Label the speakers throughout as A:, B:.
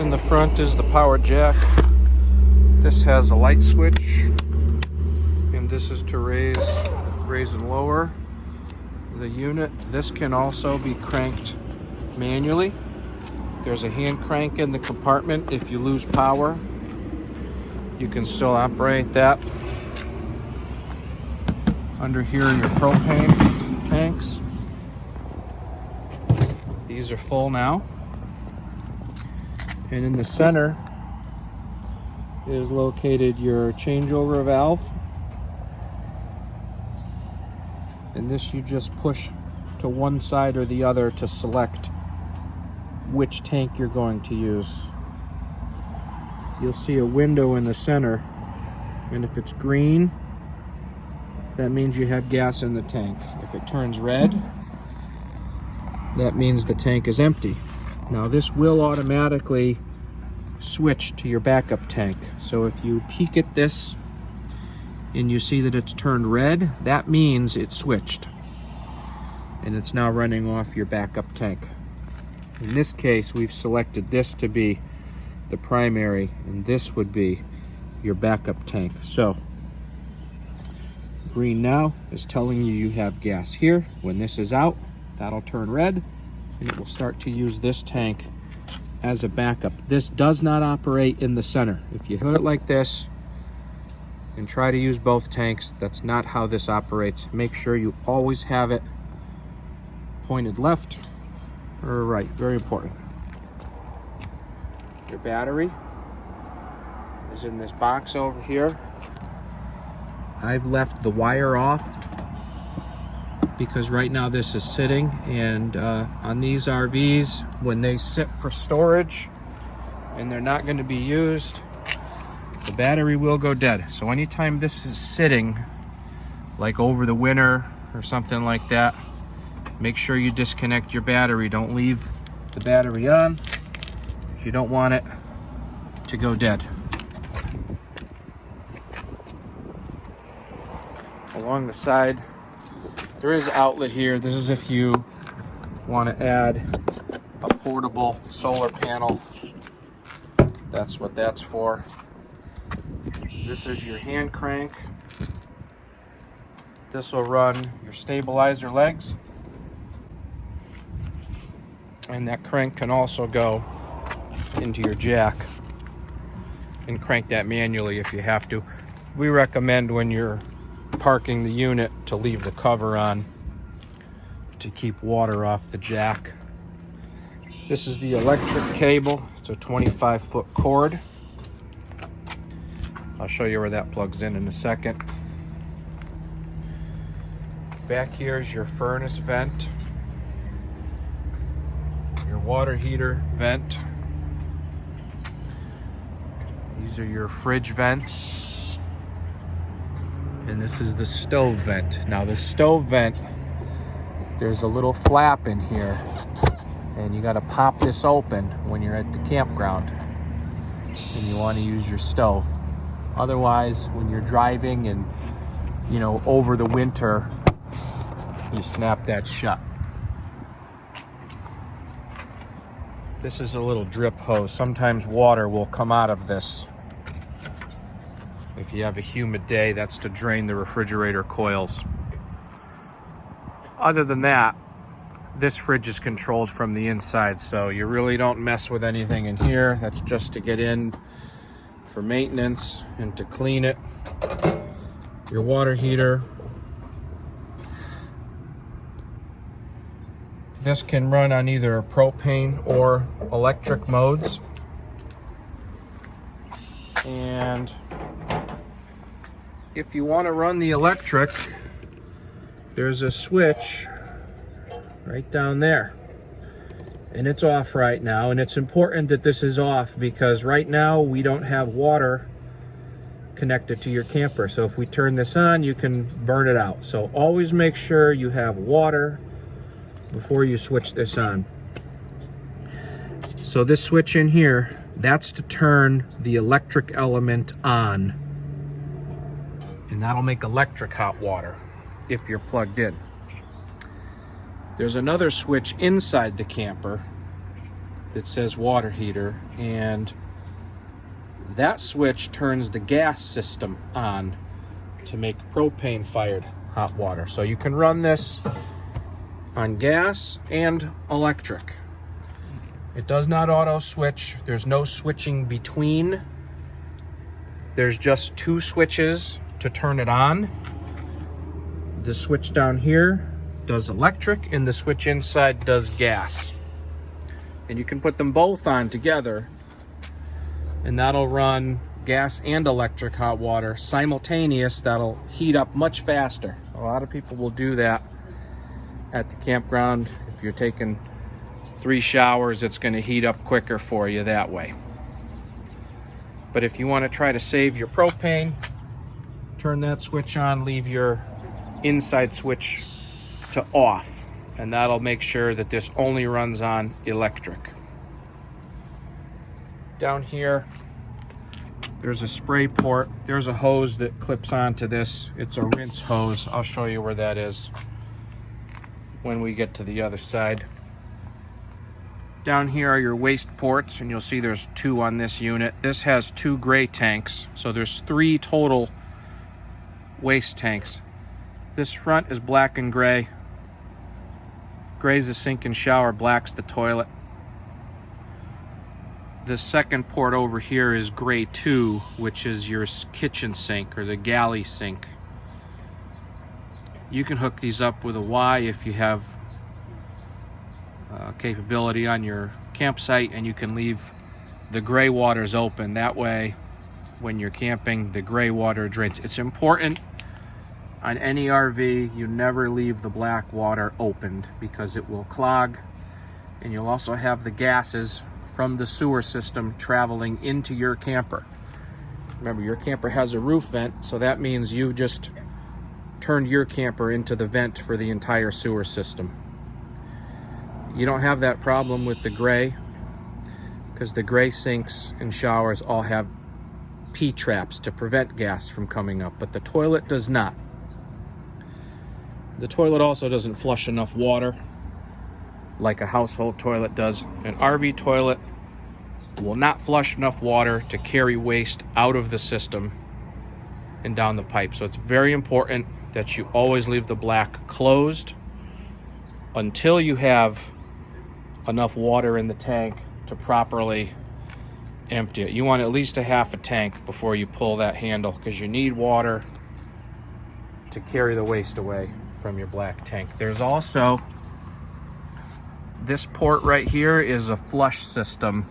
A: In the front is the power jack. This has a light switch, and this is to raise and lower the unit. This can also be cranked manually. There's a hand crank in the compartment. If you lose power, you can still operate that. Under here are your propane tanks. These are full now. And in the center is located your changeover valve. And this you just push to one side or the other to select which tank you're going to use. You'll see a window in the center, and if it's green, that means you have gas in the tank. If it turns red, that means the tank is empty. Now this will automatically switch to your backup tank. So if you peek at this and you see that it's turned red, that means it switched. And it's now running off your backup tank. In this case, we've selected this to be the primary, and this would be your backup tank. So green now is telling you you have gas here. When this is out, that'll turn red, and it will start to use this tank as a backup. This does not operate in the center. If you hit it like this and try to use both tanks, that's not how this operates. Make sure you always have it pointed left or right, very important. Your battery is in this box over here. I've left the wire off because right now this is sitting, and on these RVs, when they sit for storage and they're not going to be used, the battery will go dead. So anytime this is sitting, like over the winter or something like that, make sure you disconnect your battery. Don't leave the battery on if you don't want it to go dead. Along the side, there is an outlet here. This is if you want to add a portable solar panel. That's what that's for. This is your hand crank. This will run your stabilizer legs. And that crank can also go into your jack and crank that manually if you have to. We recommend when you're parking the unit to leave the cover on to keep water off the jack. This is the electric cable. It's a 25-foot cord. I'll show you where that plugs in a second. Back here is your furnace vent, your water heater vent. These are your fridge vents. And this is the stove vent. Now the stove vent, there's a little flap in here, and you got to pop this open when you're at the campground and you want to use your stove. Otherwise, when you're driving and, over the winter, you snap that shut. This is a little drip hose. Sometimes water will come out of this. If you have a humid day, that's to drain the refrigerator coils. Other than that, this fridge is controlled from the inside, so you really don't mess with anything in here. That's just to get in for maintenance and to clean it. Your water heater. This can run on either propane or electric modes. And if you want to run the electric, there's a switch right down there. And it's off right now, and it's important that this is off because right now we don't have water connected to your camper. So if we turn this on, you can burn it out. So always make sure you have water before you switch this on. So this switch in here, that's to turn the electric element on. And that'll make electric hot water if you're plugged in. There's another switch inside the camper that says water heater, and that switch turns the gas system on to make propane fired hot water. So you can run this on gas and electric. It does not auto switch. There's no switching between. There's just two switches to turn it on. The switch down here does electric, and the switch inside does gas. And you can put them both on together, and that'll run gas and electric hot water simultaneous. That'll heat up much faster. A lot of people will do that at the campground. If you're taking 3 showers, it's going to heat up quicker for you that way. But if you want to try to save your propane, turn that switch on, leave your inside switch to off, and that'll make sure that this only runs on electric. Down here, there's a spray port. There's a hose that clips onto this. It's a rinse hose. I'll show you where that is when we get to the other side. Down here are your waste ports, and you'll see there's 2 on this unit. This has 2 gray tanks, so there's 3 total waste tanks. This front is black and gray. Gray's the sink and shower, black's the toilet. The second port over here is gray 2, which is your kitchen sink or the galley sink. You can hook these up with a Y if you have capability on your campsite, and you can leave the gray waters open. That way, when you're camping, the gray water drains. It's important on any RV, you never leave the black water opened because it will clog, and you'll also have the gases from the sewer system traveling into your camper. Remember, your camper has a roof vent, so that means you just turned your camper into the vent for the entire sewer system. You don't have that problem with the gray, because the gray sinks and showers all have P-traps to prevent gas from coming up, but the toilet does not. The toilet also doesn't flush enough water like a household toilet does. An RV toilet will not flush enough water to carry waste out of the system and down the pipe. So it's very important that you always leave the black closed until you have enough water in the tank to properly empty it. You want at least a half a tank before you pull that handle, because you need water to carry the waste away from your black tank. There's also this port right here is a flush system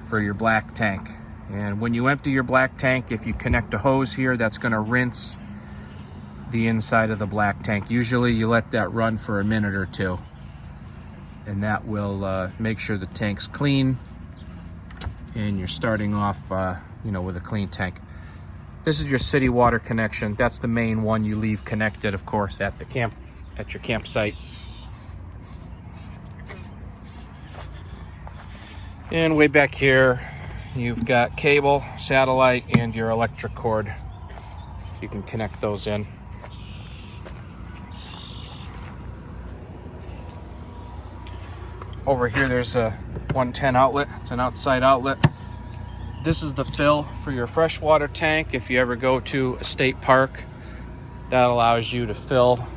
A: for your black tank. And when you empty your black tank, if you connect a hose here, that's going to rinse the inside of the black tank. Usually you let that run for a minute or 2, and that will make sure the tank's clean and you're starting off with a clean tank. This is your city water connection. That's the main one you leave connected, of course, at your campsite. And way back here, you've got cable, satellite, and your electric cord. You can connect those in. Over here, there's a 110 outlet. It's an outside outlet. This is the fill for your freshwater tank. If you ever go to a state park, that allows you to fill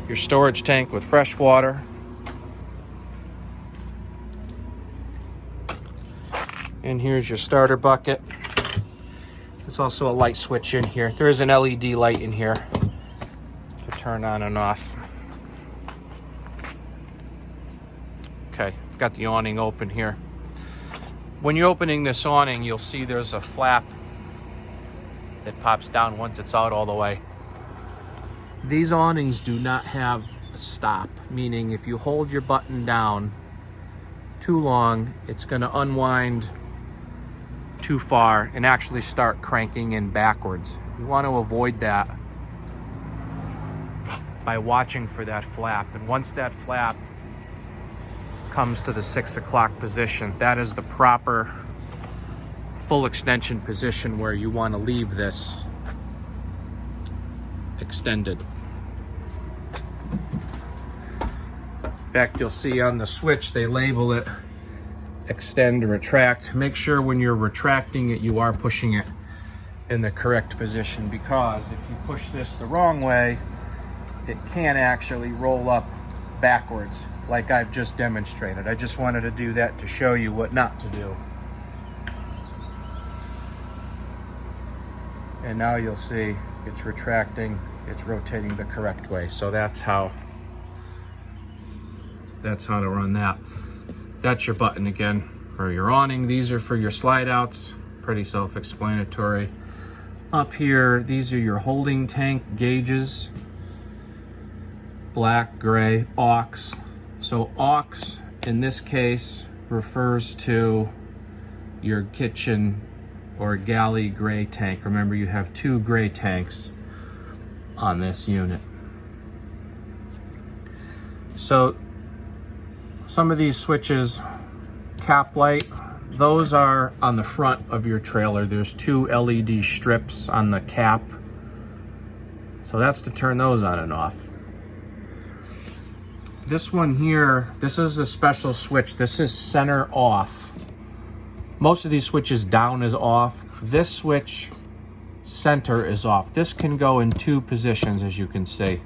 A: your storage tank with fresh water. And here's your starter bucket. There's also a light switch in here. There is an LED light in here to turn on and off. Okay, got the awning open here. When you're opening this awning, you'll see there's a flap that pops down once it's out all the way. These awnings do not have a stop, meaning if you hold your button down too long, it's going to unwind too far and actually start cranking in backwards. You want to avoid that by watching for that flap. And once that flap comes to the 6 o'clock position, that is the proper full extension position where you want to leave this extended. In fact, you'll see on the switch, they label it extend or retract. Make sure when you're retracting it, you are pushing it in the correct position, because if you push this the wrong way, it can actually roll up backwards like I've just demonstrated. I just wanted to do that to show you what not to do. And now you'll see it's retracting, it's rotating the correct way. So that's how to run that. That's your button again for your awning. These are for your slide outs, pretty self-explanatory. Up here, these are your holding tank gauges, black, gray, aux. So aux in this case refers to your kitchen or galley gray tank. Remember, you have 2 gray tanks on this unit. So some of these switches, cap light, those are on the front of your trailer. There's 2 LED strips on the cap. So that's to turn those on and off. This one here, this is a special switch. This is center off. Most of these switches down is off. This switch center is off. This can go in 2 positions, as you can see.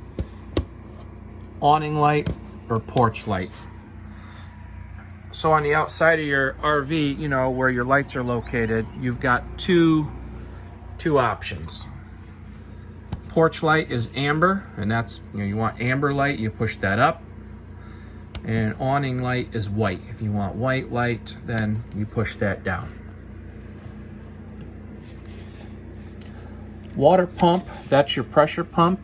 A: Awning light or porch light. So on the outside of your RV, you know, where your lights are located, you've got two options. Porch light is amber, and that's, you know, you want amber light, you push that up. And awning light is white. If you want white light, then you push that down. Water pump, that's your pressure pump.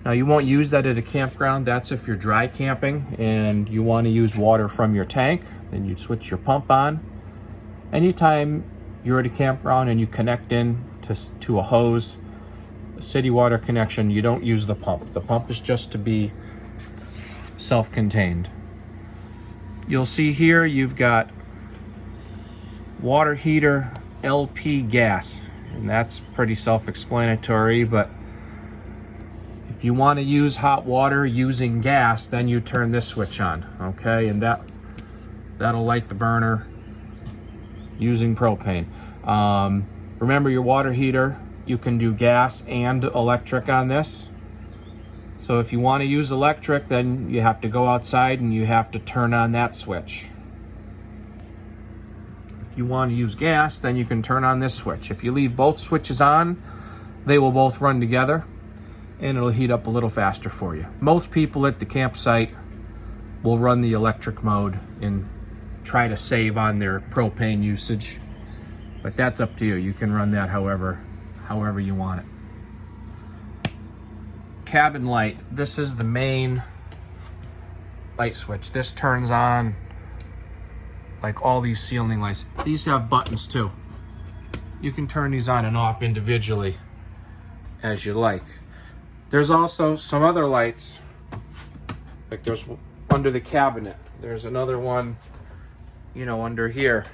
A: Now you won't use that at a campground. That's if you're dry camping and you want to use water from your tank, then you'd switch your pump on. Anytime you're at a campground and you connect in to a hose, a city water connection, you don't use the pump. The pump is just to be self-contained. You'll see here you've got water heater LP gas, and that's pretty self-explanatory, but if you want to use hot water using gas, then you turn this switch on, okay? And that'll light the burner using propane. Remember, your water heater, you can do gas and electric on this. So if you want to use electric, then you have to go outside and you have to turn on that switch. If you want to use gas, then you can turn on this switch. If you leave both switches on, they will both run together, and it'll heat up a little faster for you. Most people at the campsite will run the electric mode and try to save on their propane usage, but that's up to you. You can run that however you want it. Cabin light, this is the main light switch. This turns on like all these ceiling lights. These have buttons too. You can turn these on and off individually as you like. There's also some other lights, like there's under the cabinet. There's another one, you know, under here.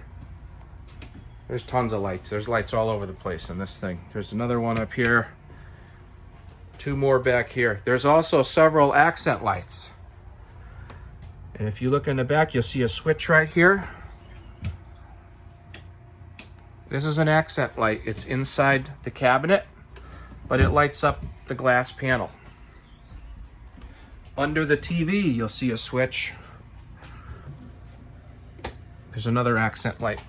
A: There's tons of lights. There's lights all over the place in this thing. There's another one up here. 2 more back here. There's also several accent lights. And if you look in the back, you'll see a switch right here. This is an accent light. It's inside the cabinet, but it lights up the glass panel. Under the TV, you'll see a switch. There's another accent light.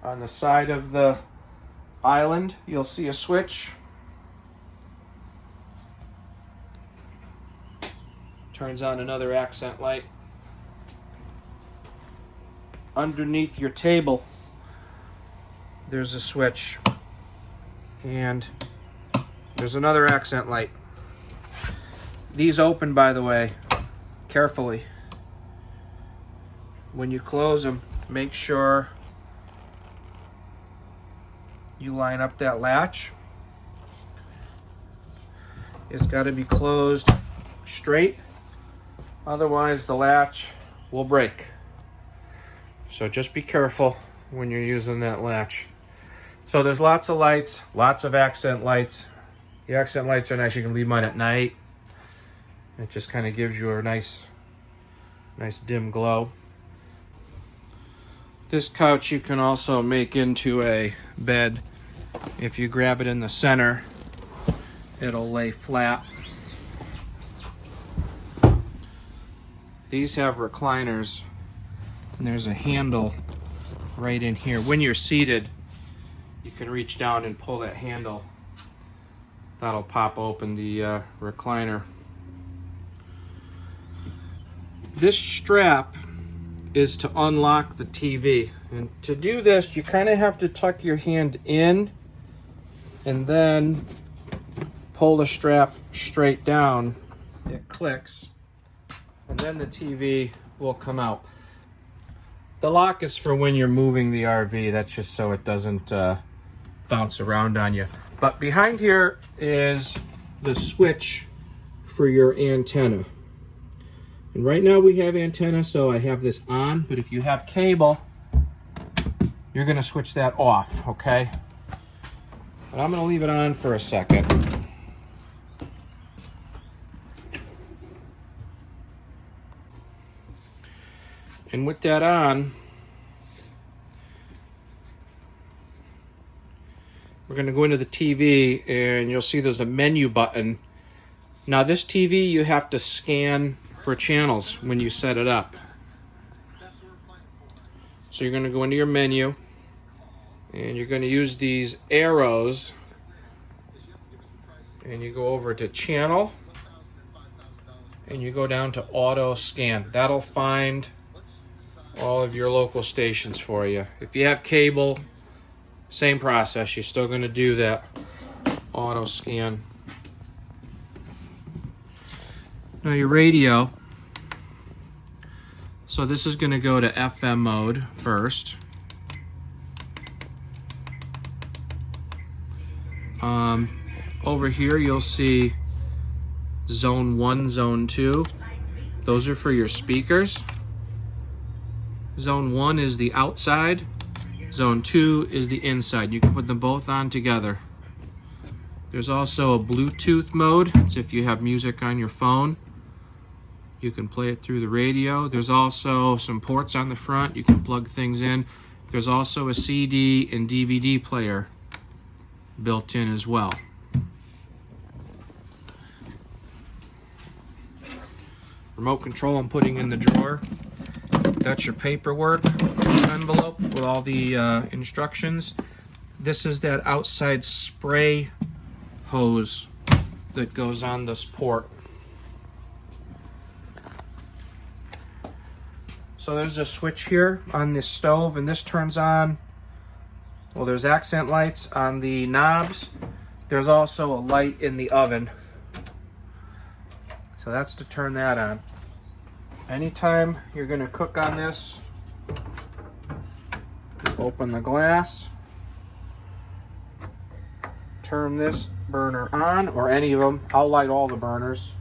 A: On the side of the island, you'll see a switch. Turns on another accent light. Underneath your table, there's a switch. And there's another accent light. These open, by the way, carefully. When you close them, make sure you line up that latch. It's got to be closed straight, otherwise the latch will break. So just be careful when you're using that latch. So there's lots of lights, lots of accent lights. The accent lights are nice. You can leave mine at night. It just kind of gives you a nice dim glow. This couch you can also make into a bed. If you grab it in the center, it'll lay flat. These have recliners, and there's a handle right in here. When you're seated, you can reach down and pull that handle. That'll pop open the recliner. This strap is to unlock the TV. And to do this, you kind of have to tuck your hand in and then pull the strap straight down. It clicks, and then the TV will come out. The lock is for when you're moving the RV. That's just so it doesn't bounce around on you. But behind here is the switch for your antenna. And right now we have antenna, so I have this on, but if you have cable, you're gonna switch that off, okay? But I'm gonna leave it on for a second. And with that on, we're gonna go into the TV, and you'll see there's a menu button. Now this TV, you have to scan for channels when you set it up. So you're going to go into your menu, and you're going to use these arrows, and you go over to channel, and you go down to auto scan. That'll find all of your local stations for you. If you have cable, same process. You're still going to do that auto scan. Now your radio, so this is going to go to FM mode first. Over here you'll see zone 1, zone 2. Those are for your speakers. Zone 1 is the outside. Zone 2 is the inside. You can put them both on together. There's also a Bluetooth mode. It's if you have music on your phone. You can play it through the radio. There's also some ports on the front. You can plug things in. There's also a CD and DVD player built in as well. Remote control I'm putting in the drawer. That's your paperwork envelope with all the instructions. This is that outside spray hose that goes on this port. So there's a switch here on this stove, and this turns on. Well, there's accent lights on the knobs. There's also a light in the oven. So that's to turn that on. Anytime you're going to cook on this, open the glass, turn this burner on, or any of them. I'll light all the burners.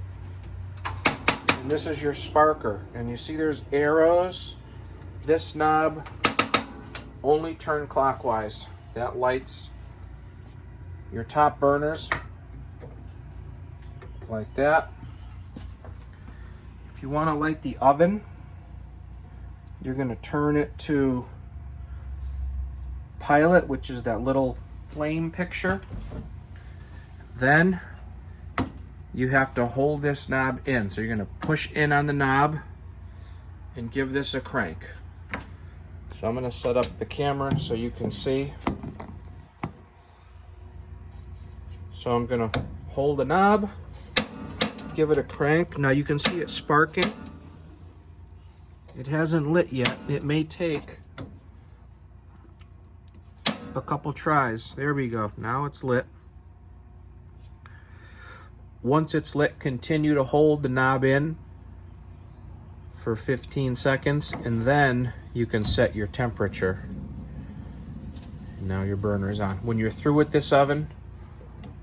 A: And this is your sparker, and you see there's arrows. This knob only turn clockwise. That lights your top burners like that. If you want to light the oven, you're going to turn it to pilot, which is that little flame picture. Then you have to hold this knob in. So you're going to push in on the knob and give this a crank. So I'm going to set up the camera so you can see. So I'm going to hold the knob, give it a crank. Now you can see it sparking. It hasn't lit yet. It may take a couple tries. There we go. Now it's lit. Once it's lit, continue to hold the knob in for 15 seconds, and then you can set your temperature. Now your burner is on. When you're through with this oven,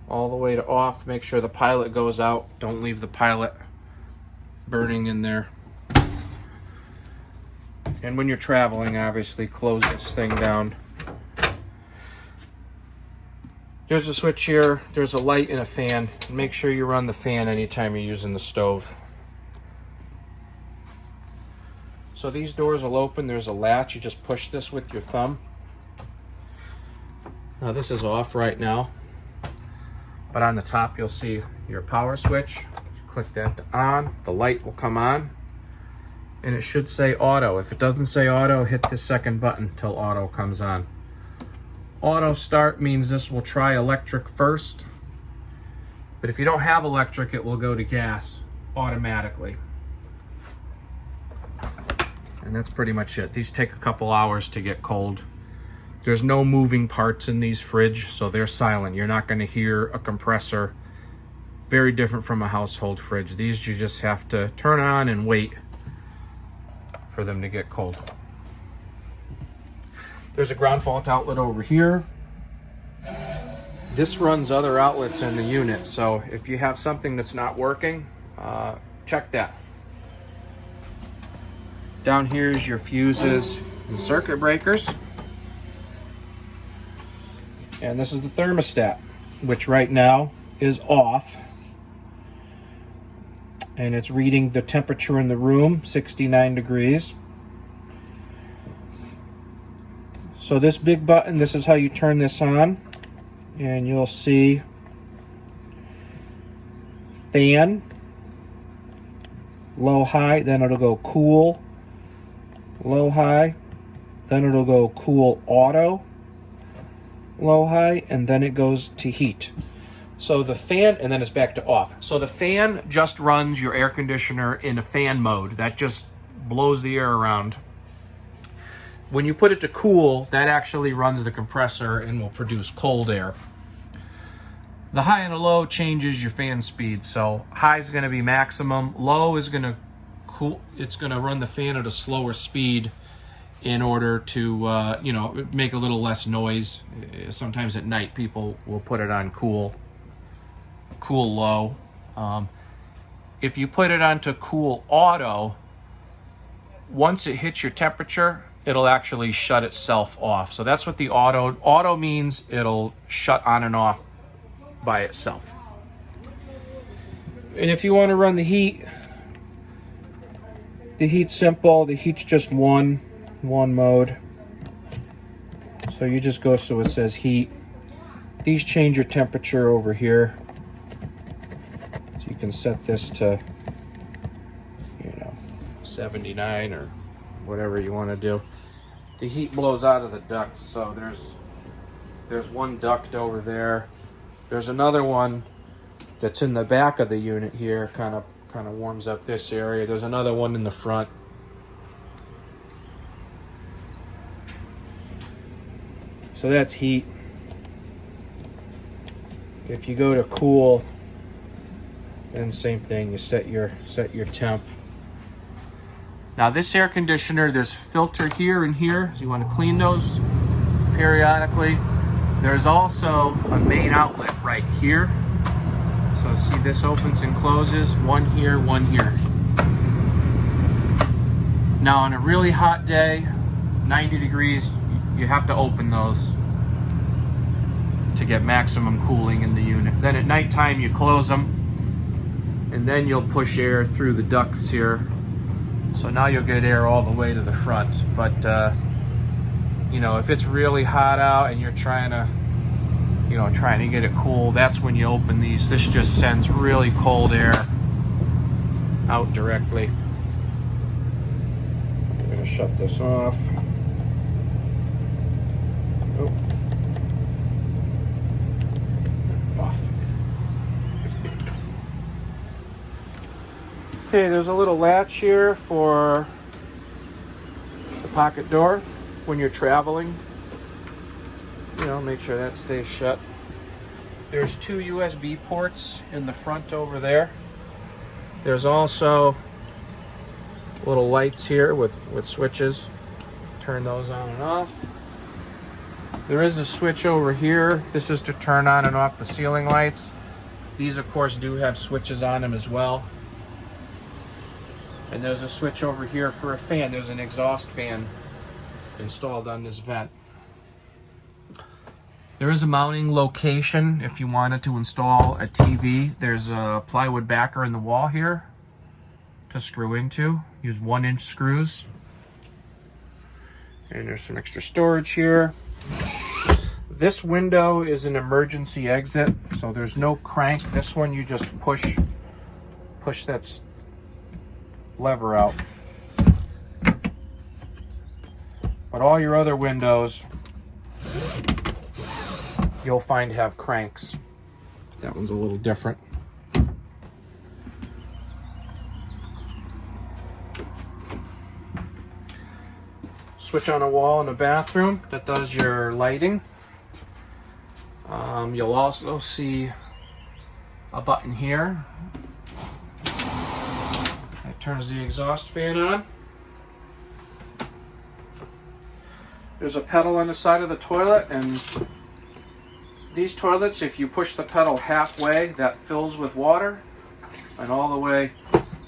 A: all the way to off, make sure the pilot goes out. Don't leave the pilot burning in there. And when you're traveling, obviously close this thing down. There's a switch here, there's a light and a fan. Make sure you run the fan anytime you're using the stove. So these doors will open, there's a latch, you just push this with your thumb. Now this is off right now, but on the top you'll see your power switch. Click that to on, the light will come on, and it should say auto. If it doesn't say auto, hit the second button till auto comes on. Auto start means this will try electric first, but if you don't have electric, it will go to gas automatically. And that's pretty much it. These take a couple hours to get cold. There's no moving parts in these fridge, so they're silent. You're not going to hear a compressor. Very different from a household fridge. These you just have to turn on and wait for them to get cold. There's a ground fault outlet over here. This runs other outlets in the unit, so if you have something that's not working, check that. Down here is your fuses and circuit breakers. And this is the thermostat, which right now is off. And it's reading the temperature in the room, 69 degrees. So this big button, this is how you turn this on. And you'll see fan, low, high, then it'll go cool, low, high, then it'll go cool auto, low, high, and then it goes to heat. So the fan, and then it's back to off. So the fan just runs your air conditioner in a fan mode. That just blows the air around. When you put it to cool, that actually runs the compressor and will produce cold air. The high and the low changes your fan speed. So high is going to be maximum. Low is going to cool. It's going to run the fan at a slower speed in order to, make a little less noise. Sometimes at night people will put it on cool low. If you put it onto cool auto, once it hits your temperature, it'll actually shut itself off. So that's what the auto means. It'll shut on and off by itself. And if you want to run the heat's simple. The heat's just one mode. So you just go, so it says heat. These change your temperature over here. So you can set this to 79 or whatever you want to do. The heat blows out of the ducts, so there's one duct over there. There's another one that's in the back of the unit here, kind of warms up this area. There's another one in the front. So that's heat. If you go to cool, then same thing, you set your temp. Now this air conditioner, there's filter here and here. So you want to clean those periodically. There's also a main outlet right here. So see, this opens and closes, one here, one here. Now on a really hot day, 90 degrees, you have to open those to get maximum cooling in the unit. Then at nighttime you close them, and then you'll push air through the ducts here. So now you'll get air all the way to the front. But if it's really hot out and you're trying to get it cool, that's when you open these. This just sends really cold air out directly. I'm gonna shut this off. Oh. Off. Okay, there's a little latch here for the pocket door when you're traveling. Make sure that stays shut. There's 2 USB ports in the front over there. There's also little lights here with switches. Turn those on and off. There is a switch over here. This is to turn on and off the ceiling lights. These, of course, do have switches on them as well. And there's a switch over here for a fan. There's an exhaust fan installed on this vent. There is a mounting location if you wanted to install a TV. There's a plywood backer in the wall here to screw into. Use 1-inch screws. And there's some extra storage here. This window is an emergency exit, so there's no crank. This one you just push that lever out. But all your other windows you'll find have cranks. That one's a little different. Switch on a wall in the bathroom that does your lighting. You'll also see a button here that turns the exhaust fan on. There's a pedal on the side of the toilet, and these toilets, if you push the pedal halfway, that fills with water and all the way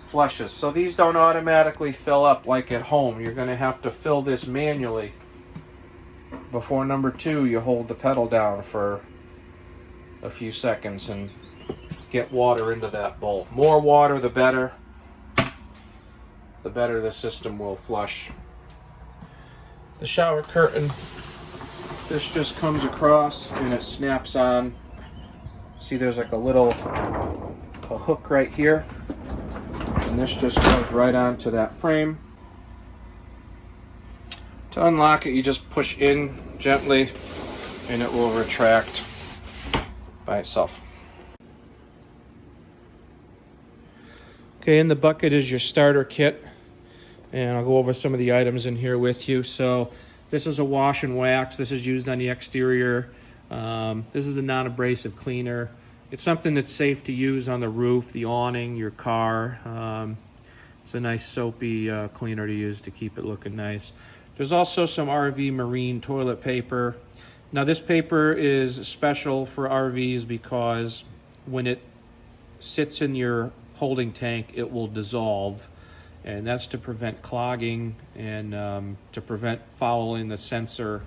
A: flushes. So these don't automatically fill up like at home. You're going to have to fill this manually. Before number 2, you hold the pedal down for a few seconds and get water into that bowl. More water, the better. The better the system will flush. The shower curtain, this just comes across and it snaps on. See, there's like a hook right here, and this just goes right onto that frame. To unlock it, you just push in gently and it will retract by itself. Okay, in the bucket is your starter kit, and I'll go over some of the items in here with you. So this is a wash and wax. This is used on the exterior. This is a non-abrasive cleaner. It's something that's safe to use on the roof, the awning, your car. It's a nice soapy cleaner to use to keep it looking nice. There's also some RV marine toilet paper. Now this paper is special for RVs because when it sits in your holding tank, it will dissolve. And that's to prevent clogging and to prevent fouling the sensor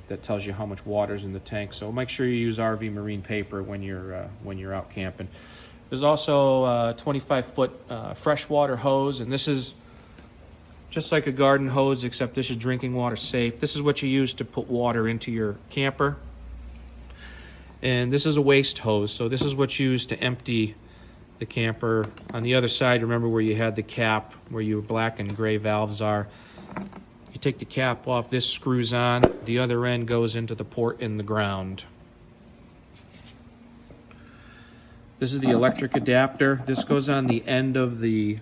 A: that tells you how much water's in the tank. So make sure you use RV marine paper when you're out camping. There's also a 25-foot freshwater hose, and this is just like a garden hose, except this is drinking water safe. This is what you use to put water into your camper. And this is a waste hose, so this is what's used to empty the camper. On the other side, remember where you had the cap, where your black and gray valves are. You take the cap off, this screws on, the other end goes into the port in the ground. This is the electric adapter. This goes on the end of the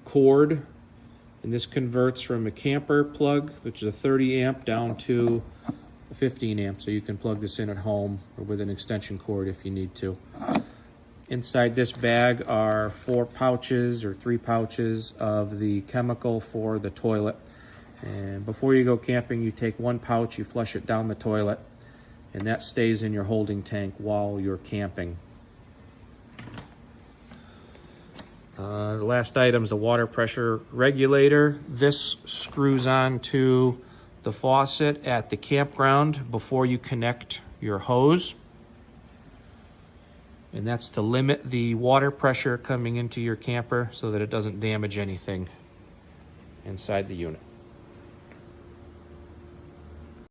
A: cord, and this converts from a camper plug, which is a 30 amp, down to a 15 amp, so you can plug this in at home or with an extension cord if you need to. Inside this bag are 4 pouches or 3 pouches of the chemical for the toilet. And before you go camping, you take 1 pouch, you flush it down the toilet, and that stays in your holding tank while you're camping. The last item is the water pressure regulator. This screws on to the faucet at the campground before you connect your hose. And that's to limit the water pressure coming into your camper so that it doesn't damage anything inside the unit.